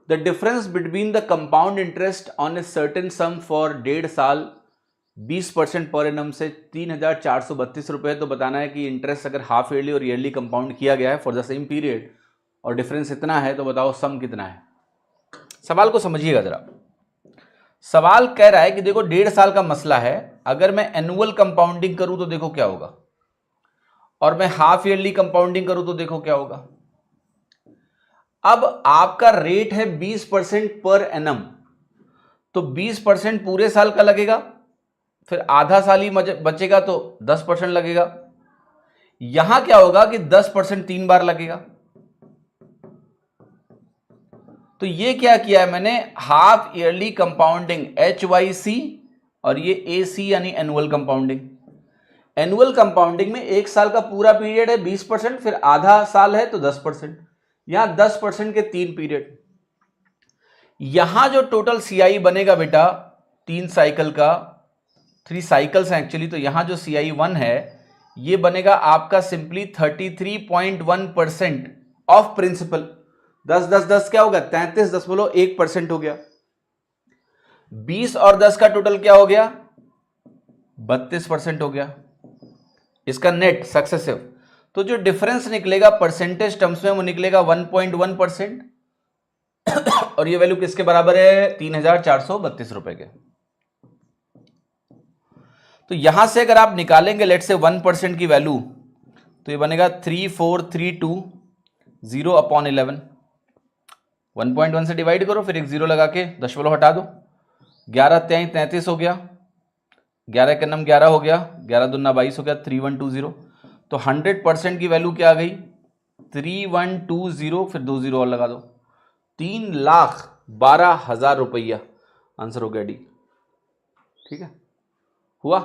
The difference between the compound interest on a certain some for 1.5 साल 20% per annum से 3,432 रुपए। तो बताना है कि इंटरेस्ट अगर हाफ ईयरली और ईयरली कंपाउंड किया गया है फॉर द सेम पीरियड और डिफरेंस इतना है, तो बताओ सम कितना है। सवाल को समझिएगा जरा। सवाल कह रहा है कि देखो 1.5 साल का मसला है, अगर मैं एनुअल कंपाउंडिंग करूं तो देखो क्या होगा, और मैं हाफ ईयरली कंपाउंडिंग करूं तो देखो क्या होगा। अब आपका रेट है 20% पर एनम, तो 20% पूरे साल का लगेगा, फिर आधा साल ही बचेगा तो 10% लगेगा। यहां क्या होगा कि 10% 3 बार लगेगा। तो ये क्या किया है मैंने, हाफ ईयरली कंपाउंडिंग HYC और ये AC यानी एनुअल कंपाउंडिंग। एनुअल कंपाउंडिंग में 1 साल का पूरा पीरियड है 20%, फिर आधा साल है तो 10%, यहां 10% के 3 पीरियड। यहां जो टोटल CI बनेगा बेटा 3 साइकिल का, 3 साइकिल्स हैं एक्चुअली, तो यहां जो CI1 है ये बनेगा आपका सिंपली 33.1% ऑफ प्रिंसिपल। 10 10 10 क्या होगा 33.1% हो गया। 20 और 10 का टोटल क्या हो गया 32% हो गया, इसका नेट सक्सेसिव। तो जो डिफरेंस निकलेगा परसेंटेज टर्म्स में वो निकलेगा 1.1%, और ये वैल्यू किसके बराबर है 3,432 रुपए के। तो यहां से अगर आप निकालेंगे लेट से 1% की वैल्यू, तो ये बनेगा 3432 1/11 से डिवाइड करो, फिर एक जीरो लगा के दशमलव हटा दो, 11 3 33 हो गया, 11 का नम 11 हो गया, 11 दूना 22 हो गया, 3120। तो 100% की वैल्यू क्या आ गई 3120, फिर 2 जीरो और लगा दो, 3,12,000 रुपया आंसर हो गया डी। ठीक है, हुआ।